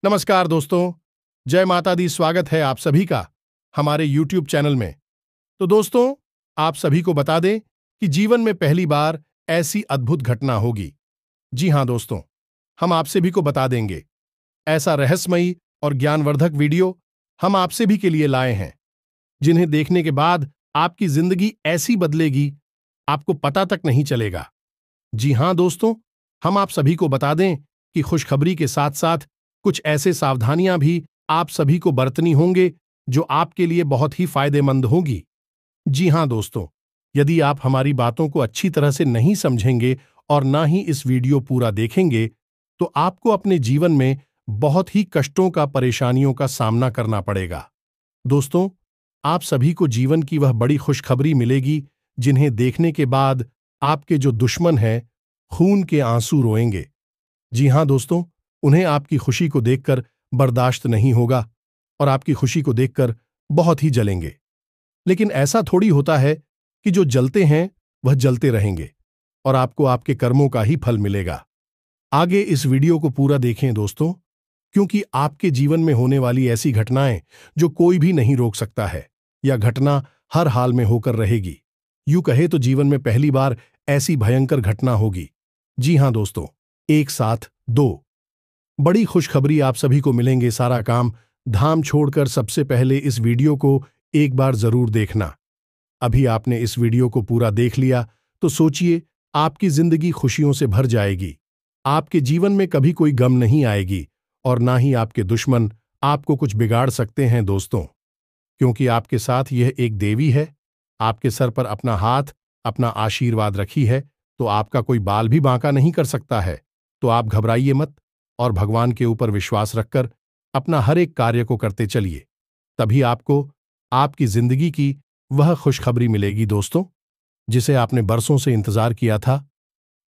नमस्कार दोस्तों, जय माता दी। स्वागत है आप सभी का हमारे YouTube चैनल में। तो दोस्तों, आप सभी को बता दें कि जीवन में पहली बार ऐसी अद्भुत घटना होगी। जी हां दोस्तों, हम आपसे भी को बता देंगे। ऐसा रहस्यमयी और ज्ञानवर्धक वीडियो हम आपसे भी के लिए लाए हैं, जिन्हें देखने के बाद आपकी जिंदगी ऐसी बदलेगी, आपको पता तक नहीं चलेगा। जी हां दोस्तों, हम आप सभी को बता दें कि खुशखबरी के साथ साथ कुछ ऐसे सावधानियां भी आप सभी को बरतनी होंगे जो आपके लिए बहुत ही फायदेमंद होगी। जी हां दोस्तों, यदि आप हमारी बातों को अच्छी तरह से नहीं समझेंगे और ना ही इस वीडियो पूरा देखेंगे, तो आपको अपने जीवन में बहुत ही कष्टों का, परेशानियों का सामना करना पड़ेगा। दोस्तों, आप सभी को जीवन की वह बड़ी खुशखबरी मिलेगी जिन्हें देखने के बाद आपके जो दुश्मन हैं, खून के आंसू रोएंगे। जी हां दोस्तों, उन्हें आपकी खुशी को देखकर बर्दाश्त नहीं होगा और आपकी खुशी को देखकर बहुत ही जलेंगे। लेकिन ऐसा थोड़ी होता है कि जो जलते हैं वह जलते रहेंगे और आपको आपके कर्मों का ही फल मिलेगा। आगे इस वीडियो को पूरा देखें दोस्तों, क्योंकि आपके जीवन में होने वाली ऐसी घटनाएं जो कोई भी नहीं रोक सकता है, यह घटना हर हाल में होकर रहेगी। यूं कहे तो जीवन में पहली बार ऐसी भयंकर घटना होगी। जी हां दोस्तों, एक साथ दो बड़ी खुशखबरी आप सभी को मिलेंगे। सारा काम धाम छोड़कर सबसे पहले इस वीडियो को एक बार जरूर देखना। अभी आपने इस वीडियो को पूरा देख लिया तो सोचिए, आपकी जिंदगी खुशियों से भर जाएगी। आपके जीवन में कभी कोई गम नहीं आएगी और ना ही आपके दुश्मन आपको कुछ बिगाड़ सकते हैं दोस्तों, क्योंकि आपके साथ यह एक देवी है। आपके सर पर अपना हाथ, अपना आशीर्वाद रखी है, तो आपका कोई बाल भी बांका नहीं कर सकता है। तो आप घबराइए मत और भगवान के ऊपर विश्वास रखकर अपना हर एक कार्य को करते चलिए। तभी आपको आपकी जिंदगी की वह खुशखबरी मिलेगी दोस्तों, जिसे आपने बरसों से इंतजार किया था।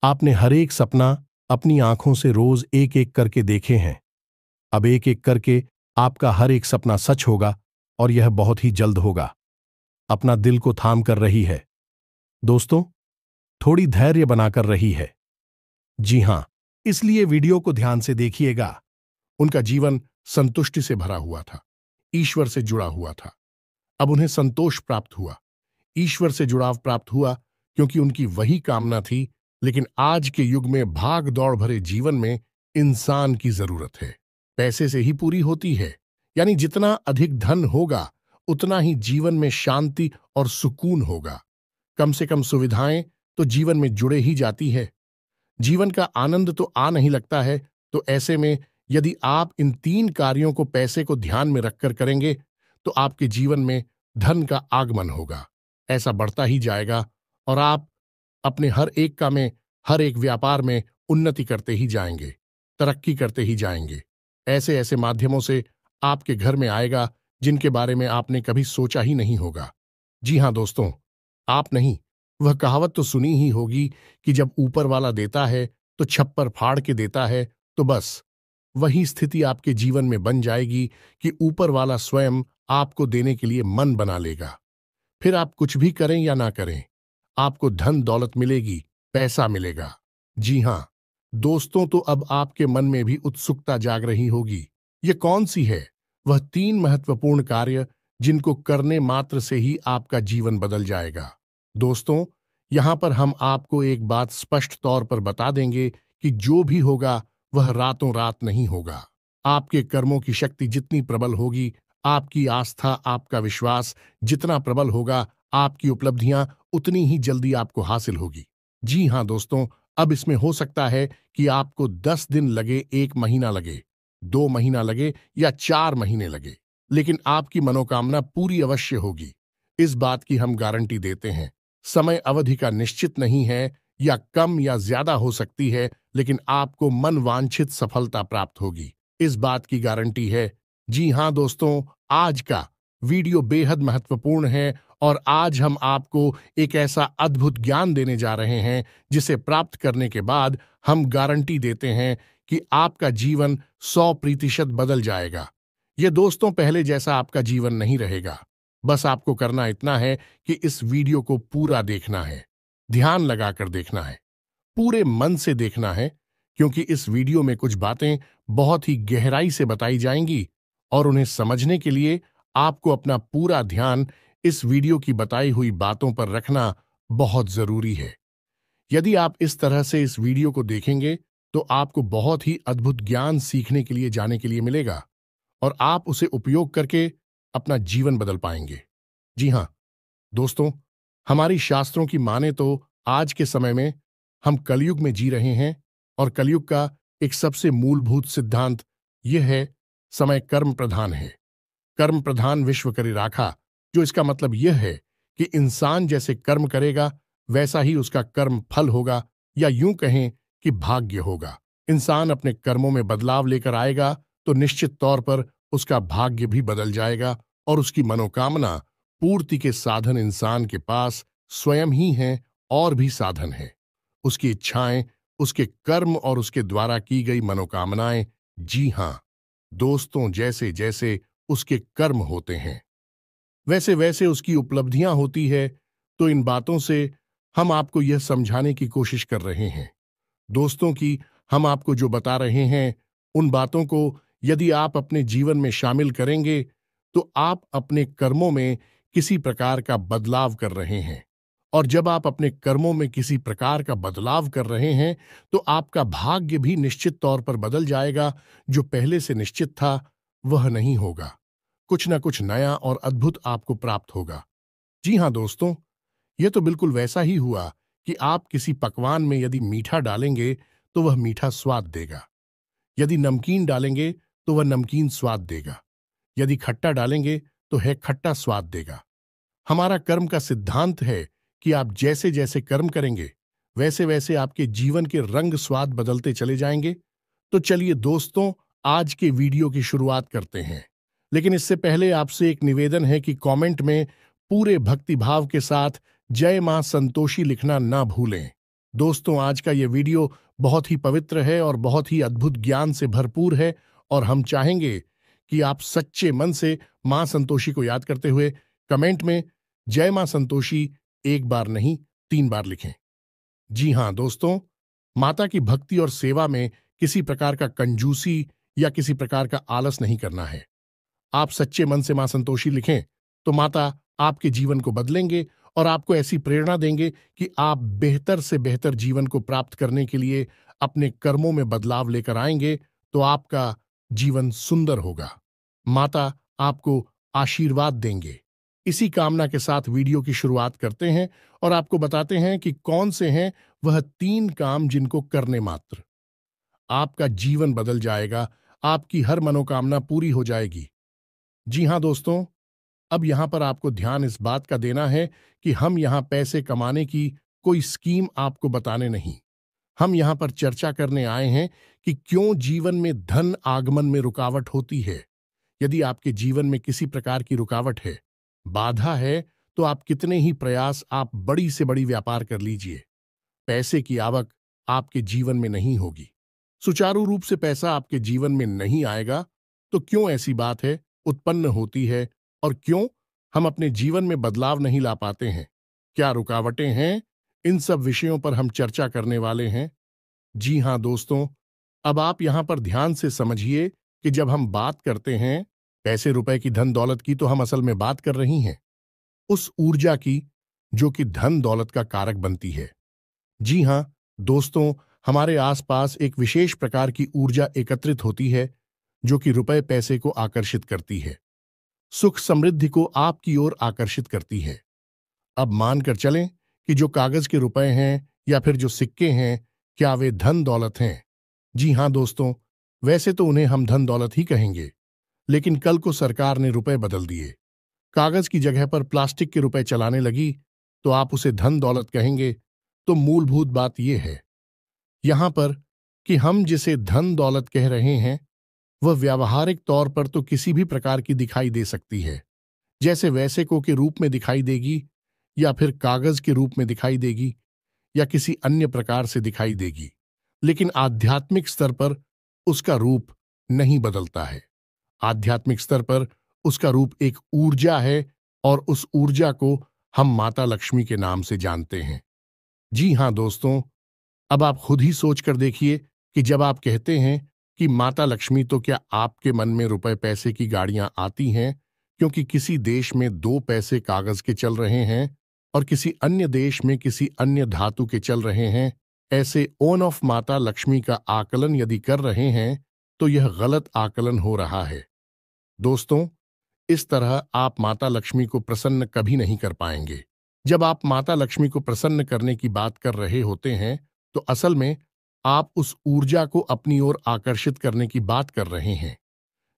आपने हर एक सपना अपनी आंखों से रोज एक एक करके देखे हैं। अब एक एक करके आपका हर एक सपना सच होगा और यह बहुत ही जल्द होगा। अपना दिल को थाम कर रही है दोस्तों, थोड़ी धैर्य बनाकर रही है। जी हां, इसलिए वीडियो को ध्यान से देखिएगा। उनका जीवन संतुष्टि से भरा हुआ था, ईश्वर से जुड़ा हुआ था। अब उन्हें संतोष प्राप्त हुआ, ईश्वर से जुड़ाव प्राप्त हुआ, क्योंकि उनकी वही कामना थी। लेकिन आज के युग में भाग दौड़ भरे जीवन में इंसान की जरूरत है। पैसे से ही पूरी होती है, यानी जितना अधिक धन होगा उतना ही जीवन में शांति और सुकून होगा। कम से कम सुविधाएं तो जीवन में जुड़े ही जाती है। जीवन का आनंद तो आ नहीं लगता है। तो ऐसे में यदि आप इन तीन कार्यों को पैसे को ध्यान में रखकर करेंगे तो आपके जीवन में धन का आगमन होगा, ऐसा बढ़ता ही जाएगा और आप अपने हर एक काम में, हर एक व्यापार में उन्नति करते ही जाएंगे, तरक्की करते ही जाएंगे। ऐसे ऐसे माध्यमों से आपके घर में आएगा जिनके बारे में आपने कभी सोचा ही नहीं होगा। जी हां दोस्तों, आप नहीं, वह कहावत तो सुनी ही होगी कि जब ऊपर वाला देता है तो छप्पर फाड़ के देता है। तो बस वही स्थिति आपके जीवन में बन जाएगी कि ऊपर वाला स्वयं आपको देने के लिए मन बना लेगा। फिर आप कुछ भी करें या ना करें, आपको धन दौलत मिलेगी, पैसा मिलेगा। जी हां दोस्तों, तो अब आपके मन में भी उत्सुकता जाग रही होगी। ये कौन सी है वह तीन महत्वपूर्ण कार्य जिनको करने मात्र से ही आपका जीवन बदल जाएगा। दोस्तों, यहां पर हम आपको एक बात स्पष्ट तौर पर बता देंगे कि जो भी होगा वह रातों रात नहीं होगा। आपके कर्मों की शक्ति जितनी प्रबल होगी, आपकी आस्था, आपका विश्वास जितना प्रबल होगा, आपकी उपलब्धियां उतनी ही जल्दी आपको हासिल होगी। जी हां दोस्तों, अब इसमें हो सकता है कि आपको 10 दिन लगे, 1 महीना लगे, 2 महीना लगे या 4 महीने लगे, लेकिन आपकी मनोकामना पूरी अवश्य होगी। इस बात की हम गारंटी देते हैं। समय अवधि का निश्चित नहीं है, या कम या ज्यादा हो सकती है, लेकिन आपको मन वांछित सफलता प्राप्त होगी, इस बात की गारंटी है। जी हां दोस्तों, आज का वीडियो बेहद महत्वपूर्ण है और आज हम आपको एक ऐसा अद्भुत ज्ञान देने जा रहे हैं जिसे प्राप्त करने के बाद हम गारंटी देते हैं कि आपका जीवन 100% बदल जाएगा। ये दोस्तों पहले जैसा आपका जीवन नहीं रहेगा। बस आपको करना इतना है कि इस वीडियो को पूरा देखना है, ध्यान लगाकर देखना है, पूरे मन से देखना है, क्योंकि इस वीडियो में कुछ बातें बहुत ही गहराई से बताई जाएंगी और उन्हें समझने के लिए आपको अपना पूरा ध्यान इस वीडियो की बताई हुई बातों पर रखना बहुत जरूरी है। यदि आप इस तरह से इस वीडियो को देखेंगे तो आपको बहुत ही अद्भुत ज्ञान सीखने के लिए जाने के लिए मिलेगा और आप उसे उपयोग करके अपना जीवन बदल पाएंगे। जी हां दोस्तों, हमारी शास्त्रों की माने तो आज के समय में हम कलयुग में जी रहे हैं और कलयुग का एक सबसे मूलभूत सिद्धांत यह है, समय कर्म प्रधान है। कर्म प्रधान विश्व करे राखा, जो इसका मतलब यह है कि इंसान जैसे कर्म करेगा वैसा ही उसका कर्म फल होगा, या यूं कहें कि भाग्य होगा। इंसान अपने कर्मों में बदलाव लेकर आएगा तो निश्चित तौर पर उसका भाग्य भी बदल जाएगा और उसकी मनोकामना पूर्ति के साधन इंसान के पास स्वयं ही हैं और भी साधन हैं। उसकी इच्छाएं, उसके कर्म और उसके द्वारा की गई मनोकामनाएं, जी हां दोस्तों, जैसे जैसे उसके कर्म होते हैं वैसे वैसे उसकी उपलब्धियां होती है। तो इन बातों से हम आपको यह समझाने की कोशिश कर रहे हैं दोस्तों कि हम आपको जो बता रहे हैं उन बातों को यदि आप अपने जीवन में शामिल करेंगे तो आप अपने कर्मों में किसी प्रकार का बदलाव कर रहे हैं। और जब आप अपने कर्मों में किसी प्रकार का बदलाव कर रहे हैं तो आपका भाग्य भी निश्चित तौर पर बदल जाएगा। जो पहले से निश्चित था वह नहीं होगा, कुछ ना कुछ नया और अद्भुत आपको प्राप्त होगा। जी हां दोस्तों, यह तो बिल्कुल वैसा ही हुआ कि आप किसी पकवान में यदि मीठा डालेंगे तो वह मीठा स्वाद देगा, यदि नमकीन डालेंगे तो वह नमकीन स्वाद देगा, यदि खट्टा डालेंगे तो है खट्टा स्वाद देगा। हमारा कर्म का सिद्धांत है कि आप जैसे जैसे कर्म करेंगे वैसे वैसे आपके जीवन के रंग स्वाद बदलते चले जाएंगे। तो चलिए दोस्तों, आज के वीडियो की शुरुआत करते हैं। लेकिन इससे पहले आपसे एक निवेदन है कि कमेंट में पूरे भक्तिभाव के साथ जय मां संतोषी लिखना ना भूलें। दोस्तों, आज का यह वीडियो बहुत ही पवित्र है और बहुत ही अद्भुत ज्ञान से भरपूर है और हम चाहेंगे कि आप सच्चे मन से मां संतोषी को याद करते हुए कमेंट में जय मां संतोषी एक बार नहीं 3 बार लिखें। जी हां दोस्तों, माता की भक्ति और सेवा में किसी प्रकार का कंजूसी या किसी प्रकार का आलस नहीं करना है। आप सच्चे मन से मां संतोषी लिखें तो माता आपके जीवन को बदलेंगे और आपको ऐसी प्रेरणा देंगे कि आप बेहतर से बेहतर जीवन को प्राप्त करने के लिए अपने कर्मों में बदलाव लेकर आएंगे तो आपका जीवन सुंदर होगा। माता आपको आशीर्वाद देंगे। इसी कामना के साथ वीडियो की शुरुआत करते हैं और आपको बताते हैं कि कौन से हैं वह 3 काम जिनको करने मात्र आपका जीवन बदल जाएगा, आपकी हर मनोकामना पूरी हो जाएगी। जी हां दोस्तों, अब यहां पर आपको ध्यान इस बात का देना है कि हम यहां पैसे कमाने की कोई स्कीम आपको बताने नहीं, हम यहां पर चर्चा करने आए हैं कि क्यों जीवन में धन आगमन में रुकावट होती है। यदि आपके जीवन में किसी प्रकार की रुकावट है, बाधा है, तो आप कितने ही प्रयास आप बड़ी से बड़ी व्यापार कर लीजिए, पैसे की आवक आपके जीवन में नहीं होगी, सुचारू रूप से पैसा आपके जीवन में नहीं आएगा। तो क्यों ऐसी बात है उत्पन्न होती है और क्यों हम अपने जीवन में बदलाव नहीं ला पाते हैं, क्या रुकावटें हैं, इन सब विषयों पर हम चर्चा करने वाले हैं। जी हां दोस्तों, अब आप यहां पर ध्यान से समझिए कि जब हम बात करते हैं पैसे रुपए की, धन दौलत की, तो हम असल में बात कर रही हैं उस ऊर्जा की जो कि धन दौलत का कारक बनती है। जी हां दोस्तों, हमारे आसपास एक विशेष प्रकार की ऊर्जा एकत्रित होती है जो कि रुपए पैसे को आकर्षित करती है, सुख समृद्धि को आपकी ओर आकर्षित करती है। अब मानकर चलें कि जो कागज के रुपए हैं या फिर जो सिक्के हैं, क्या वे धन दौलत हैं? जी हां दोस्तों, वैसे तो उन्हें हम धन दौलत ही कहेंगे, लेकिन कल को सरकार ने रुपए बदल दिए, कागज की जगह पर प्लास्टिक के रुपए चलाने लगी, तो आप उसे धन दौलत कहेंगे। तो मूलभूत बात यह है यहां पर कि हम जिसे धन दौलत कह रहे हैं वह व्यावहारिक तौर पर तो किसी भी प्रकार की दिखाई दे सकती है, जैसे वैसे को के रूप में दिखाई देगी या फिर कागज के रूप में दिखाई देगी या किसी अन्य प्रकार से दिखाई देगी, लेकिन आध्यात्मिक स्तर पर उसका रूप नहीं बदलता है। आध्यात्मिक स्तर पर उसका रूप एक ऊर्जा है और उस ऊर्जा को हम माता लक्ष्मी के नाम से जानते हैं। जी हां दोस्तों, अब आप खुद ही सोच कर देखिए कि जब आप कहते हैं कि माता लक्ष्मी, तो क्या आपके मन में रुपए पैसे की गाड़ियां आती हैं क्योंकि किसी देश में 2 पैसे कागज के चल रहे हैं और किसी अन्य देश में किसी अन्य धातु के चल रहे हैं? ऐसे ओन ऑफ माता लक्ष्मी का आकलन यदि कर रहे हैं तो यह गलत आकलन हो रहा है। दोस्तों, इस तरह आप माता लक्ष्मी को प्रसन्न कभी नहीं कर पाएंगे। जब आप माता लक्ष्मी को प्रसन्न करने की बात कर रहे होते हैं तो असल में आप उस ऊर्जा को अपनी ओर आकर्षित करने की बात कर रहे हैं,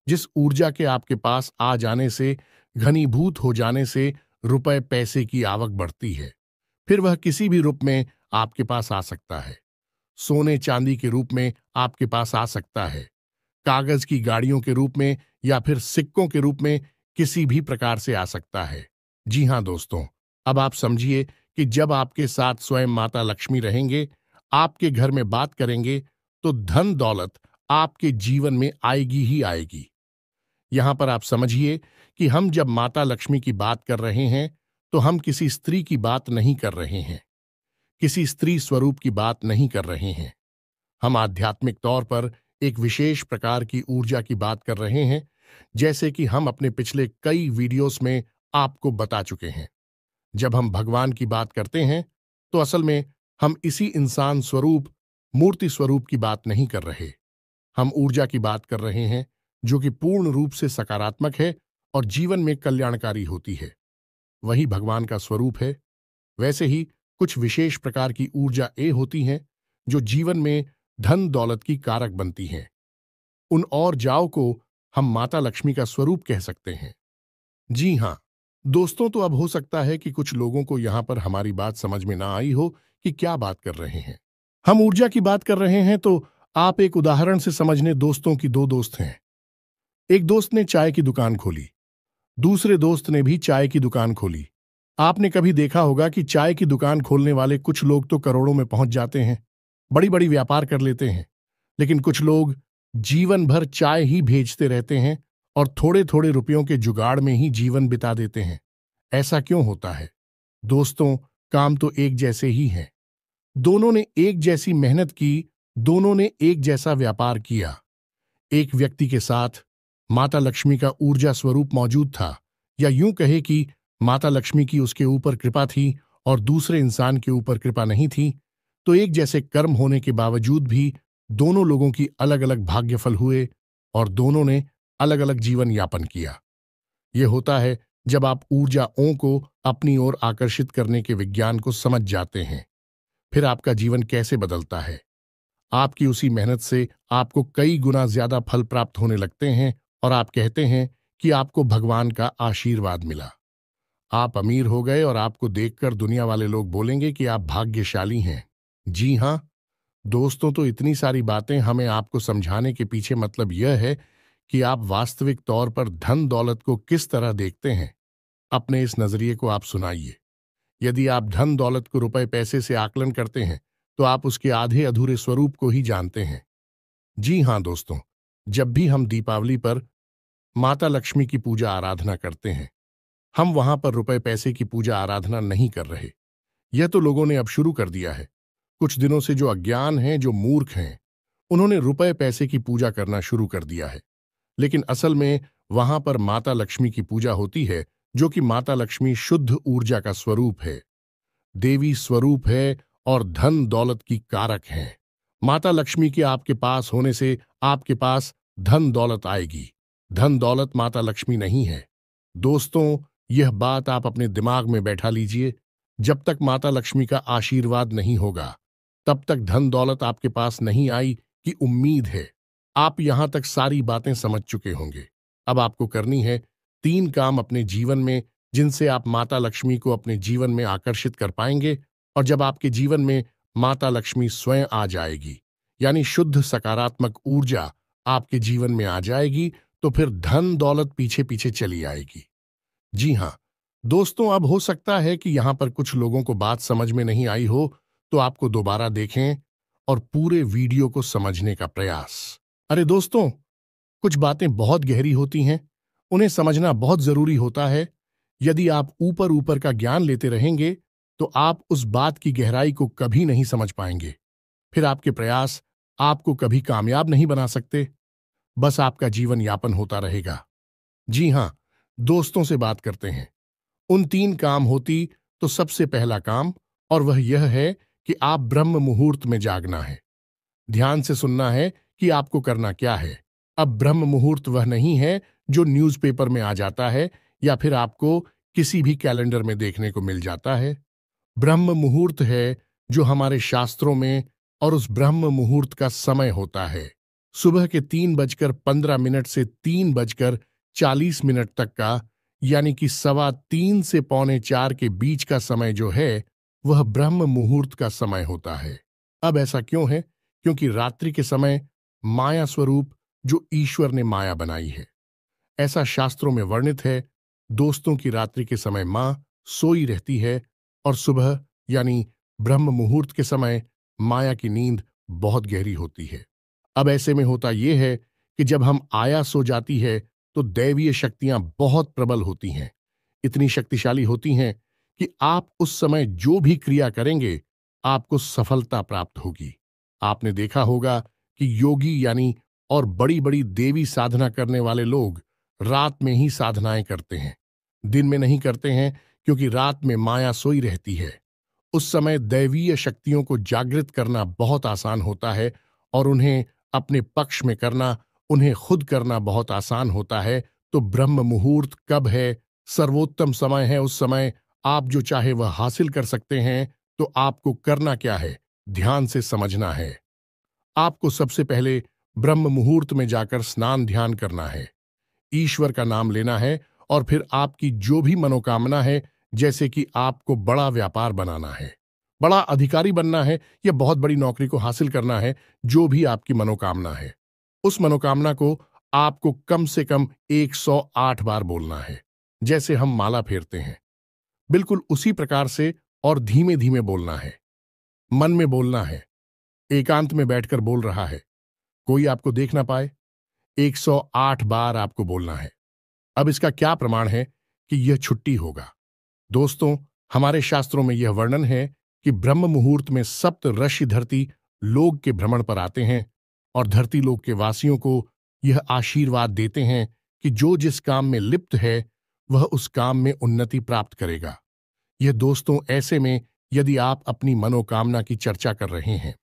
जिस ऊर्जा के आपके पास आ जाने से, घनीभूत हो जाने से रुपए पैसे की आवक बढ़ती है। फिर वह किसी भी रूप में आपके पास आ सकता है। सोने चांदी के रूप में आपके पास आ सकता है, कागज की गाड़ियों के रूप में, या फिर सिक्कों के रूप में, किसी भी प्रकार से आ सकता है। जी हां दोस्तों, अब आप समझिए कि जब आपके साथ स्वयं माता लक्ष्मी रहेंगे, आपके घर में बात करेंगे, तो धन दौलत आपके जीवन में आएगी ही आएगी। यहां पर आप समझिए कि हम जब माता लक्ष्मी की बात कर रहे हैं तो हम किसी स्त्री की बात नहीं कर रहे हैं, किसी स्त्री स्वरूप की बात नहीं कर रहे हैं। हम आध्यात्मिक तौर पर एक विशेष प्रकार की ऊर्जा की बात कर रहे हैं, जैसे कि हम अपने पिछले कई वीडियोस में आपको बता चुके हैं। जब हम भगवान की बात करते हैं तो असल में हम इसी इंसान स्वरूप, मूर्ति स्वरूप की बात नहीं कर रहे। हम ऊर्जा की बात कर रहे हैं जो कि पूर्ण रूप से सकारात्मक है और जीवन में कल्याणकारी होती है। वही भगवान का स्वरूप है। वैसे ही कुछ विशेष प्रकार की ऊर्जा ए होती हैं जो जीवन में धन दौलत की कारक बनती हैं। उन और जाओ को हम माता लक्ष्मी का स्वरूप कह सकते हैं। जी हां दोस्तों, तो अब हो सकता है कि कुछ लोगों को यहां पर हमारी बात समझ में ना आई हो कि क्या बात कर रहे हैं। हम ऊर्जा की बात कर रहे हैं तो आप एक उदाहरण से समझने। दोस्तों की 2 दोस्त हैं। एक दोस्त ने चाय की दुकान खोली, दूसरे दोस्त ने भी चाय की दुकान खोली। आपने कभी देखा होगा कि चाय की दुकान खोलने वाले कुछ लोग तो करोड़ों में पहुंच जाते हैं, बड़ी बड़ी व्यापार कर लेते हैं, लेकिन कुछ लोग जीवन भर चाय ही भेजते रहते हैं और थोड़े थोड़े रुपयों के जुगाड़ में ही जीवन बिता देते हैं। ऐसा क्यों होता है? दोस्तों, काम तो एक जैसे ही हैं। दोनों ने एक जैसी मेहनत की, दोनों ने एक जैसा व्यापार किया। एक व्यक्ति के साथ माता लक्ष्मी का ऊर्जा स्वरूप मौजूद था, या यूं कहे कि माता लक्ष्मी की उसके ऊपर कृपा थी और दूसरे इंसान के ऊपर कृपा नहीं थी, तो एक जैसे कर्म होने के बावजूद भी दोनों लोगों की अलग अलग भाग्यफल हुए और दोनों ने अलग अलग जीवन यापन किया। यह होता है जब आप ऊर्जाओं को अपनी ओर आकर्षित करने के विज्ञान को समझ जाते हैं। फिर आपका जीवन कैसे बदलता है। आपकी उसी मेहनत से आपको कई गुना ज्यादा फल प्राप्त होने लगते हैं और आप कहते हैं कि आपको भगवान का आशीर्वाद मिला। आप अमीर हो गए और आपको देखकर दुनिया वाले लोग बोलेंगे कि आप भाग्यशाली हैं। जी हां दोस्तों, तो इतनी सारी बातें हमें आपको समझाने के पीछे मतलब यह है कि आप वास्तविक तौर पर धन दौलत को किस तरह देखते हैं। अपने इस नजरिए को आप सुनाइए। यदि आप धन दौलत को रुपए पैसे से आकलन करते हैं तो आप उसके आधे अधूरे स्वरूप को ही जानते हैं। जी हां दोस्तों, जब भी हम दीपावली पर माता लक्ष्मी की पूजा आराधना करते हैं, हम वहां पर रुपए पैसे की पूजा आराधना नहीं कर रहे। यह तो लोगों ने अब शुरू कर दिया है। कुछ दिनों से जो अज्ञान हैं, जो मूर्ख हैं, उन्होंने रुपए पैसे की पूजा करना शुरू कर दिया है। लेकिन असल में वहां पर माता लक्ष्मी की पूजा होती है, जो कि माता लक्ष्मी शुद्ध ऊर्जा का स्वरूप है, देवी स्वरूप है और धन दौलत की कारक है। माता लक्ष्मी के आपके पास होने से आपके पास धन दौलत आएगी। धन दौलत माता लक्ष्मी नहीं है। दोस्तों, यह बात आप अपने दिमाग में बैठा लीजिए। जब तक माता लक्ष्मी का आशीर्वाद नहीं होगा तब तक धन दौलत आपके पास नहीं आई की उम्मीद है। आप यहां तक सारी बातें समझ चुके होंगे। अब आपको करनी है 3 काम अपने जीवन में, जिनसे आप माता लक्ष्मी को अपने जीवन में आकर्षित कर पाएंगे। और जब आपके जीवन में माता लक्ष्मी स्वयं आ जाएगी, यानी शुद्ध सकारात्मक ऊर्जा आपके जीवन में आ जाएगी, तो फिर धन दौलत पीछे पीछे चली आएगी। जी हां दोस्तों, अब हो सकता है कि यहां पर कुछ लोगों को बात समझ में नहीं आई हो, तो आपको दोबारा देखें और पूरे वीडियो को समझने का प्रयास। अरे दोस्तों, कुछ बातें बहुत गहरी होती हैं, उन्हें समझना बहुत जरूरी होता है। यदि आप ऊपर ऊपर का ज्ञान लेते रहेंगे तो आप उस बात की गहराई को कभी नहीं समझ पाएंगे। फिर आपके प्रयास आपको कभी कामयाब नहीं बना सकते, बस आपका जीवन यापन होता रहेगा। जी हां, दोस्तों से बात करते हैं। उन 3 काम होती तो सबसे पहला काम, और वह यह है कि आप ब्रह्म मुहूर्त में जागना है। ध्यान से सुनना है कि आपको करना क्या है। अब ब्रह्म मुहूर्त वह नहीं है जो न्यूज़पेपर में आ जाता है या फिर आपको किसी भी कैलेंडर में देखने को मिल जाता है। ब्रह्म मुहूर्त है जो हमारे शास्त्रों में, और उस ब्रह्म मुहूर्त का समय होता है सुबह के 3:15 से 3:40 तक का, यानी कि 3:15 से 3:45 के बीच का समय जो है वह ब्रह्म मुहूर्त का समय होता है। अब ऐसा क्यों है? क्योंकि रात्रि के समय माया स्वरूप जो ईश्वर ने माया बनाई है, ऐसा शास्त्रों में वर्णित है। दोस्तों की रात्रि के समय मां सोई रहती है और सुबह यानी ब्रह्म मुहूर्त के समय माया की नींद बहुत गहरी होती है। अब ऐसे में होता यह है कि जब हम आया सो जाती है तो दैवीय शक्तियां बहुत प्रबल होती हैं, इतनी शक्तिशाली होती हैं कि आप उस समय जो भी क्रिया करेंगे आपको सफलता प्राप्त होगी। आपने देखा होगा कि योगी यानी और बड़ी बड़ी देवी साधना करने वाले लोग रात में ही साधनाएं करते हैं, दिन में नहीं करते हैं, क्योंकि रात में माया सोई रहती है। उस समय दैवीय शक्तियों को जागृत करना बहुत आसान होता है और उन्हें अपने पक्ष में करना, उन्हें खुद करना बहुत आसान होता है। तो ब्रह्म मुहूर्त कब है? सर्वोत्तम समय है। उस समय आप जो चाहे वह हासिल कर सकते हैं। तो आपको करना क्या है? ध्यान से समझना है। आपको सबसे पहले ब्रह्म मुहूर्त में जाकर स्नान ध्यान करना है, ईश्वर का नाम लेना है और फिर आपकी जो भी मनोकामना है, जैसे कि आपको बड़ा व्यापार बनाना है, बड़ा अधिकारी बनना है या बहुत बड़ी नौकरी को हासिल करना है, जो भी आपकी मनोकामना है, उस मनोकामना को आपको कम से कम 108 बार बोलना है। जैसे हम माला फेरते हैं, बिल्कुल उसी प्रकार से, और धीमे धीमे बोलना है, मन में बोलना है, एकांत में बैठकर बोल रहा है, कोई आपको देख ना पाए। 108 बार आपको बोलना है। अब इसका क्या प्रमाण है कि यह छुट्टी होगा? दोस्तों, हमारे शास्त्रों में यह वर्णन है कि ब्रह्म मुहूर्त में सप्त ऋषि धरती लोक के भ्रमण पर आते हैं और धरती लोक के वासियों को यह आशीर्वाद देते हैं कि जो जिस काम में लिप्त है वह उस काम में उन्नति प्राप्त करेगा। यह दोस्तों ऐसे में, यदि आप अपनी मनोकामना की चर्चा कर रहे हैं,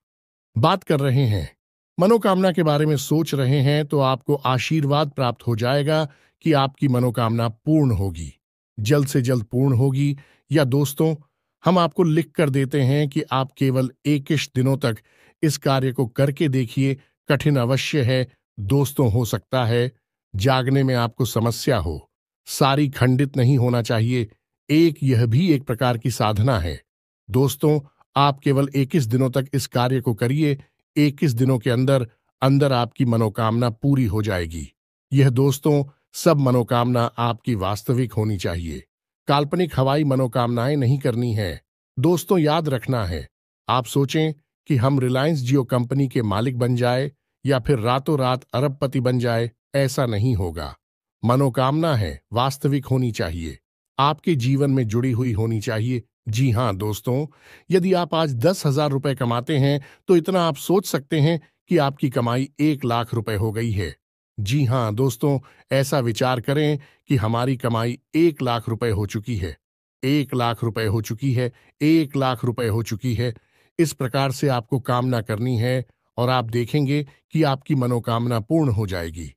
बात कर रहे हैं, मनोकामना के बारे में सोच रहे हैं, तो आपको आशीर्वाद प्राप्त हो जाएगा कि आपकी मनोकामना पूर्ण होगी, जल्द से जल्द पूर्ण होगी। या दोस्तों, हम आपको लिख कर देते हैं कि आप केवल 21 दिनों तक इस कार्य को करके देखिए। कठिन अवश्य है दोस्तों, हो सकता है जागने में आपको समस्या हो, सारी खंडित नहीं होना चाहिए, यह भी एक प्रकार की साधना है। दोस्तों, आप केवल 21 दिनों तक इस कार्य को करिए। 21 दिनों के अंदर अंदर आपकी मनोकामना पूरी हो जाएगी। यह दोस्तों, सब मनोकामना आपकी वास्तविक होनी चाहिए, काल्पनिक हवाई मनोकामनाएं नहीं करनी है। दोस्तों, याद रखना है, आप सोचें कि हम रिलायंस जियो कंपनी के मालिक बन जाए या फिर रातों रात अरबपति बन जाए, ऐसा नहीं होगा। मनोकामना है वास्तविक होनी चाहिए, आपके जीवन में जुड़ी हुई होनी चाहिए। जी हां दोस्तों, यदि आप आज 10,000 रुपए कमाते हैं तो इतना आप सोच सकते हैं कि आपकी कमाई 1,00,000 रुपए हो गई है। जी हां दोस्तों, ऐसा विचार करें कि हमारी कमाई 1,00,000 रुपए हो चुकी है, 1,00,000 रुपए हो चुकी है, 1,00,000 रुपए हो चुकी है। इस प्रकार से आपको कामना करनी है और आप देखेंगे कि आपकी मनोकामना पूर्ण हो जाएगी।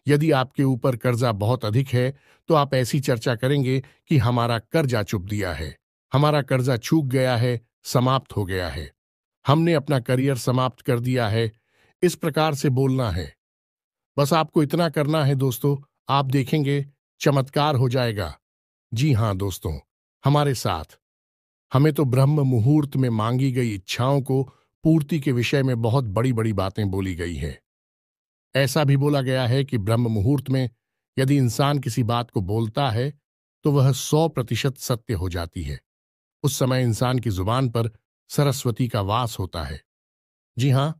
यदि आपके ऊपर कर्जा बहुत अधिक है तो आप ऐसी चर्चा करेंगे कि हमारा कर्जा चुप दिया है, हमारा कर्जा चूक गया है, समाप्त हो गया है, हमने अपना करियर समाप्त कर दिया है। इस प्रकार से बोलना है। बस आपको इतना करना है दोस्तों, आप देखेंगे चमत्कार हो जाएगा। जी हां दोस्तों, हमारे साथ हमें तो ब्रह्म मुहूर्त में मांगी गई इच्छाओं को पूर्ति के विषय में बहुत बड़ी बड़ी बातें बोली गई है। ऐसा भी बोला गया है कि ब्रह्म मुहूर्त में यदि इंसान किसी बात को बोलता है तो वह 100% सत्य हो जाती है। उस समय इंसान की जुबान पर सरस्वती का वास होता है। जी हां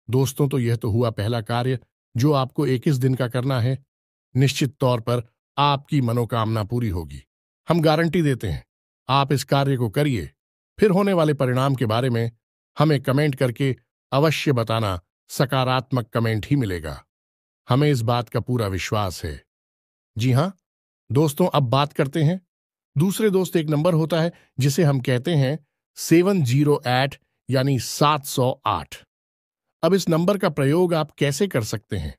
दोस्तों, तो यह तो हुआ पहला कार्य जो आपको 21 दिन का करना है। निश्चित तौर पर आपकी मनोकामना पूरी होगी, हम गारंटी देते हैं। आप इस कार्य को करिए, फिर होने वाले परिणाम के बारे में हमें कमेंट करके अवश्य बताना। सकारात्मक कमेंट ही मिलेगा। हमें इस बात का पूरा विश्वास है। जी हाँ दोस्तों, अब बात करते हैं दूसरे दोस्त एक नंबर होता है जिसे हम कहते हैं 708 यानी 708। अब इस नंबर का प्रयोग आप कैसे कर सकते हैं?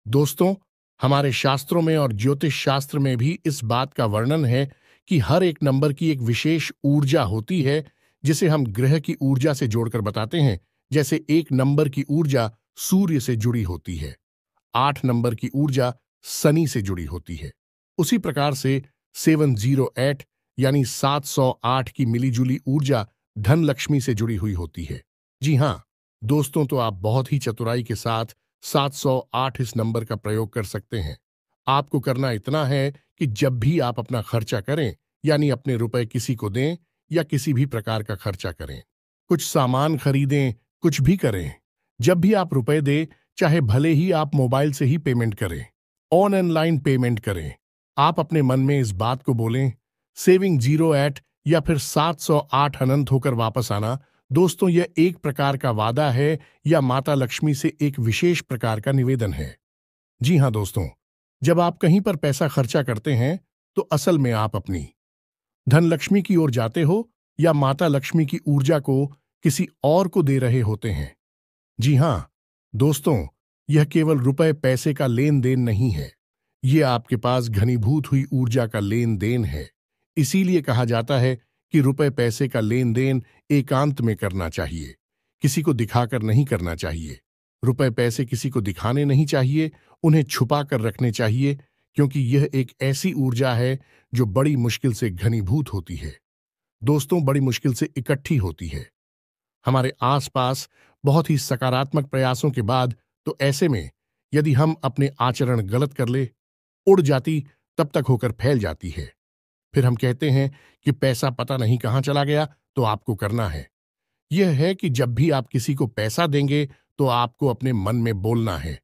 दोस्तों, हमारे शास्त्रों में और ज्योतिष शास्त्र में भी इस बात का वर्णन है कि हर एक नंबर की एक विशेष ऊर्जा होती है जिसे हम ग्रह की ऊर्जा से जोड़कर बताते हैं। जैसे एक नंबर की ऊर्जा सूर्य से जुड़ी होती है, 8 नंबर की ऊर्जा शनि से जुड़ी होती है। उसी प्रकार से 708 यानी 708 की मिलीजुली ऊर्जा धन लक्ष्मी से जुड़ी हुई होती है। जी हाँ दोस्तों, तो आप बहुत ही चतुराई के साथ 708 इस नंबर का प्रयोग कर सकते हैं। आपको करना इतना है कि जब भी आप अपना खर्चा करें, यानी अपने रुपए किसी को दें या किसी भी प्रकार का खर्चा करें, कुछ सामान खरीदें, कुछ भी करें, जब भी आप रुपए दें, चाहे भले ही आप मोबाइल से ही पेमेंट करें, ऑनलाइन पेमेंट करें, आप अपने मन में इस बात को बोलें, सेविंग 08 या फिर 708 अनंत होकर वापस आना। दोस्तों, यह एक प्रकार का वादा है या माता लक्ष्मी से एक विशेष प्रकार का निवेदन है। जी हाँ दोस्तों, जब आप कहीं पर पैसा खर्चा करते हैं तो असल में आप अपनी धन लक्ष्मी की ओर जाते हो या माता लक्ष्मी की ऊर्जा को किसी और को दे रहे होते हैं। जी हाँ दोस्तों, यह केवल रुपए पैसे का लेन देन नहीं है, यह आपके पास घनीभूत हुई ऊर्जा का लेन देन है। इसीलिए कहा जाता है कि रुपए पैसे का लेन देन एकांत में करना चाहिए, किसी को दिखाकर नहीं करना चाहिए। रुपए पैसे किसी को दिखाने नहीं चाहिए, उन्हें छुपा कर रखने चाहिए, क्योंकि यह एक ऐसी ऊर्जा है जो बड़ी मुश्किल से घनीभूत होती है। दोस्तों, बड़ी मुश्किल से इकट्ठी होती है हमारे आसपास बहुत ही सकारात्मक प्रयासों के बाद। तो ऐसे में यदि हम अपने आचरण गलत कर ले, उड़ जाती, तब तक होकर फैल जाती है। फिर हम कहते हैं कि पैसा पता नहीं कहां चला गया। तो आपको करना है यह है कि जब भी आप किसी को पैसा देंगे तो आपको अपने मन में बोलना है,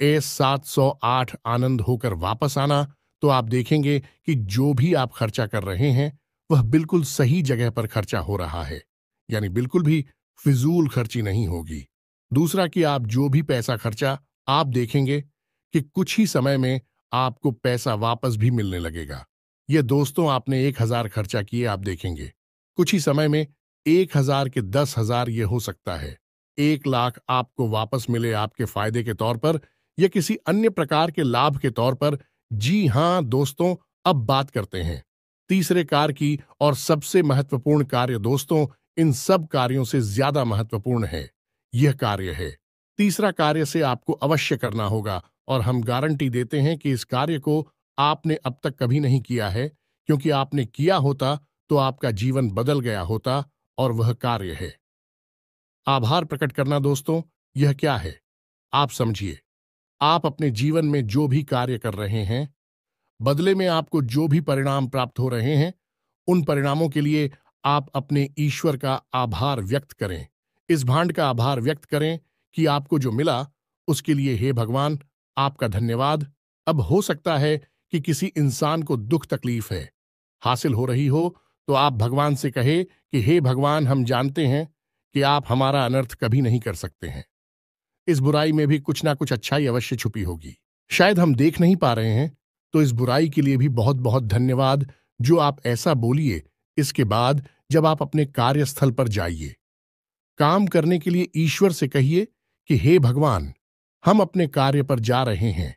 ए 708 आनंद होकर वापस आना। तो आप देखेंगे कि जो भी आप खर्चा कर रहे हैं वह बिल्कुल सही जगह पर खर्चा हो रहा है, यानी बिल्कुल भी फिजूल खर्ची नहीं होगी। दूसरा कि आप जो भी पैसा खर्चा, आप देखेंगे कि कुछ ही समय में आपको पैसा वापस भी मिलने लगेगा। ये दोस्तों, आपने 1000 खर्चा किए, आप देखेंगे कुछ ही समय में 1000 के 10,000 ये हो सकता है 1,00,000 आपको वापस मिले आपके फायदे के तौर पर या किसी अन्य प्रकार के लाभ के तौर पर। जी हां दोस्तों, अब बात करते हैं तीसरे कार्य की, और सबसे महत्वपूर्ण कार्य। दोस्तों, इन सब कार्यों से ज्यादा महत्वपूर्ण है यह कार्य है। तीसरा कार्य से आपको अवश्य करना होगा, और हम गारंटी देते हैं कि इस कार्य को आपने अब तक कभी नहीं किया है, क्योंकि आपने किया होता तो आपका जीवन बदल गया होता। और वह कार्य है आभार प्रकट करना। दोस्तों, यह क्या है आप समझिए। आप अपने जीवन में जो भी कार्य कर रहे हैं, बदले में आपको जो भी परिणाम प्राप्त हो रहे हैं, उन परिणामों के लिए आप अपने ईश्वर का आभार व्यक्त करें। इस भांड का आभार व्यक्त करें कि आपको जो मिला उसके लिए हे भगवान आपका धन्यवाद। अब हो सकता है कि किसी इंसान को दुख तकलीफ है हासिल हो रही हो, तो आप भगवान से कहे कि हे भगवान, हम जानते हैं कि आप हमारा अनर्थ कभी नहीं कर सकते हैं। इस बुराई में भी कुछ ना कुछ अच्छाई अवश्य छुपी होगी, शायद हम देख नहीं पा रहे हैं। तो इस बुराई के लिए भी बहुत बहुत धन्यवाद जो आप ऐसा बोलिए। इसके बाद जब आप अपने कार्यस्थल पर जाइए, काम करने के लिए ईश्वर से कहिए कि हे भगवान, हम अपने कार्य पर जा रहे हैं।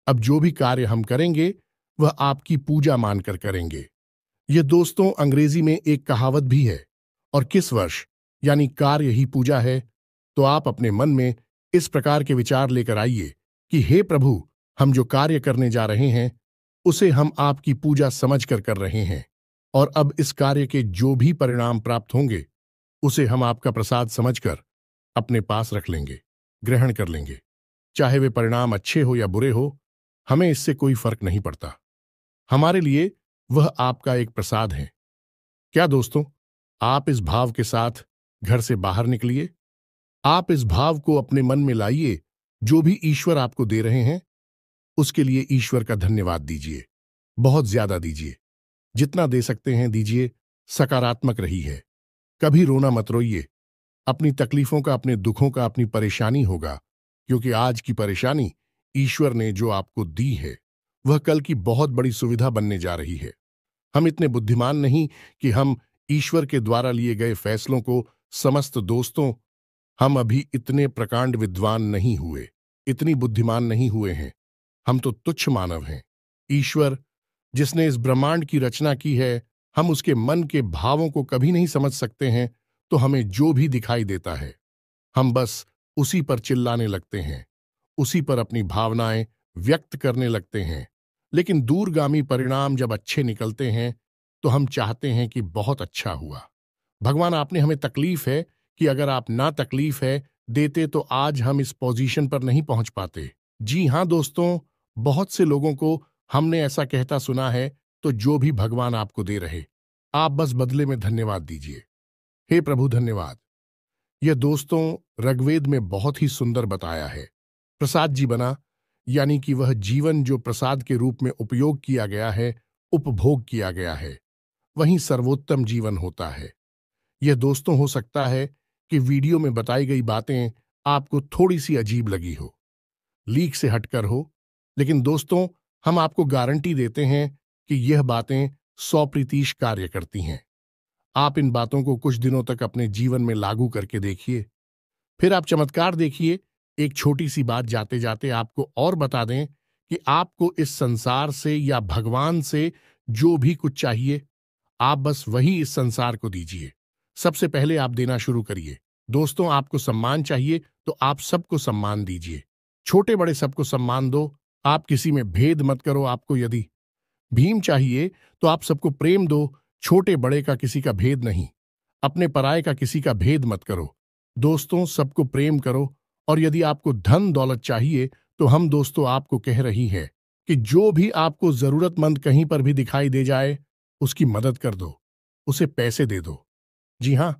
अब जो भी कार्य हम करेंगे वह आपकी पूजा मानकर करेंगे। यह दोस्तों अंग्रेजी में एक कहावत भी है, और किस वर्ष यानी कार्य ही पूजा है। तो आप अपने मन में इस प्रकार के विचार लेकर आइए कि हे प्रभु, हम जो कार्य करने जा रहे हैं उसे हम आपकी पूजा समझकर कर रहे हैं, और अब इस कार्य के जो भी परिणाम प्राप्त होंगे उसे हम आपका प्रसाद समझकर अपने पास रख लेंगे, ग्रहण कर लेंगे। चाहे वे परिणाम अच्छे हो या बुरे हो, हमें इससे कोई फर्क नहीं पड़ता। हमारे लिए वह आपका एक प्रसाद है। क्या दोस्तों, आप इस भाव के साथ घर से बाहर निकलिए। आप इस भाव को अपने मन में लाइए। जो भी ईश्वर आपको दे रहे हैं उसके लिए ईश्वर का धन्यवाद दीजिए, बहुत ज्यादा दीजिए, जितना दे सकते हैं दीजिए। सकारात्मक रही है, कभी रोना मत रोइए। अपनी तकलीफों का, अपने दुखों का, अपनी परेशानी होगा, क्योंकि आज की परेशानी ईश्वर ने जो आपको दी है वह कल की बहुत बड़ी सुविधा बनने जा रही है। हम इतने बुद्धिमान नहीं कि हम ईश्वर के द्वारा लिए गए फैसलों को समस्त दोस्तों, हम अभी इतने प्रकांड विद्वान नहीं हुए, इतनी बुद्धिमान नहीं हुए हैं। हम तो तुच्छ मानव हैं। ईश्वर जिसने इस ब्रह्मांड की रचना की है, हम उसके मन के भावों को कभी नहीं समझ सकते हैं, तो हमें जो भी दिखाई देता है हम बस उसी पर चिल्लाने लगते हैं, उसी पर अपनी भावनाएं व्यक्त करने लगते हैं। लेकिन दूरगामी परिणाम जब अच्छे निकलते हैं तो हम चाहते हैं कि बहुत अच्छा हुआ। भगवान, आपने हमें तकलीफ है कि अगर आप ना तकलीफ है देते तो आज हम इस पोजीशन पर नहीं पहुंच पाते। जी हां दोस्तों, बहुत से लोगों को हमने ऐसा कहता सुना है, तो जो भी भगवान आपको दे रहे, आप बस बदले में धन्यवाद दीजिए। हे प्रभु धन्यवाद। यह दोस्तों ऋग्वेद में बहुत ही सुंदर बताया है। प्रसाद जी बना, यानी कि वह जीवन जो प्रसाद के रूप में उपयोग किया गया है, उपभोग किया गया है, वही सर्वोत्तम जीवन होता है। यह दोस्तों हो सकता है कि वीडियो में बताई गई बातें आपको थोड़ी सी अजीब लगी हो, लीक से हटकर हो, लेकिन दोस्तों हम आपको गारंटी देते हैं कि यह बातें 100% कार्य करती हैं। आप इन बातों को कुछ दिनों तक अपने जीवन में लागू करके देखिए, फिर आप चमत्कार देखिए। एक छोटी सी बात जाते जाते आपको और बता दें कि आपको इस संसार से या भगवान से जो भी कुछ चाहिए, आप बस वही इस संसार को दीजिए। सबसे पहले आप देना शुरू करिए। दोस्तों, आपको सम्मान चाहिए तो आप सबको सम्मान दीजिए। छोटे बड़े सबको सम्मान दो, आप किसी में भेद मत करो। आपको यदि भीम चाहिए तो आप सबको प्रेम दो, छोटे बड़े का किसी का भेद नहीं, अपने पराये का किसी का भेद मत करो। दोस्तों, सबको प्रेम करो। और यदि आपको धन दौलत चाहिए तो हम दोस्तों आपको कह रही है कि जो भी आपको जरूरतमंद कहीं पर भी दिखाई दे जाए, उसकी मदद कर दो, उसे पैसे दे दो। जी हां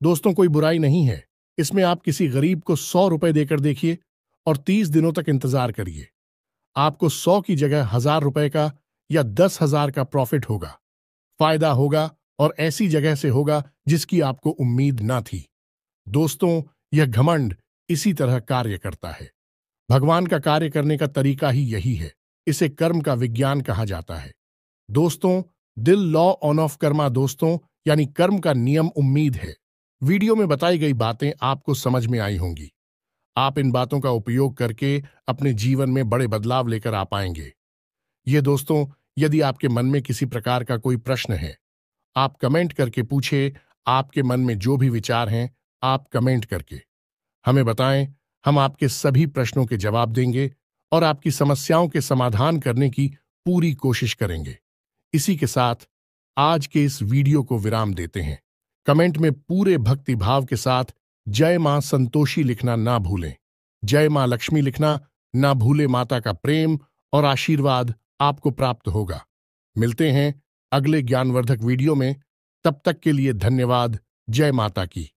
दोस्तों, कोई बुराई नहीं है इसमें। आप किसी गरीब को 100 रुपए देकर देखिए और 30 दिनों तक इंतजार करिए, आपको 100 की जगह 1000 रुपए का या 10,000 का प्रॉफिट होगा, फायदा होगा, और ऐसी जगह से होगा जिसकी आपको उम्मीद ना थी। दोस्तों, यह घमंड इसी तरह कार्य करता है। भगवान का कार्य करने का तरीका ही यही है। इसे कर्म का विज्ञान कहा जाता है। दोस्तों, दिल लॉ ऑन ऑफ कर्मा दोस्तों, यानी कर्म का नियम उम्मीद है। वीडियो में बताई गई बातें आपको समझ में आई होंगी। आप इन बातों का उपयोग करके अपने जीवन में बड़े बदलाव लेकर आ पाएंगे। ये दोस्तों, यदि आपके मन में किसी प्रकार का कोई प्रश्न है, आप कमेंट करके पूछे। आपके मन में जो भी विचार हैं, आप कमेंट करके हमें बताएं। हम आपके सभी प्रश्नों के जवाब देंगे और आपकी समस्याओं के समाधान करने की पूरी कोशिश करेंगे। इसी के साथ आज के इस वीडियो को विराम देते हैं। कमेंट में पूरे भक्ति भाव के साथ जय मां संतोषी लिखना ना भूलें। जय मां लक्ष्मी लिखना ना भूले। माता का प्रेम और आशीर्वाद आपको प्राप्त होगा। मिलते हैं अगले ज्ञानवर्धक वीडियो में। तब तक के लिए धन्यवाद। जय माता की।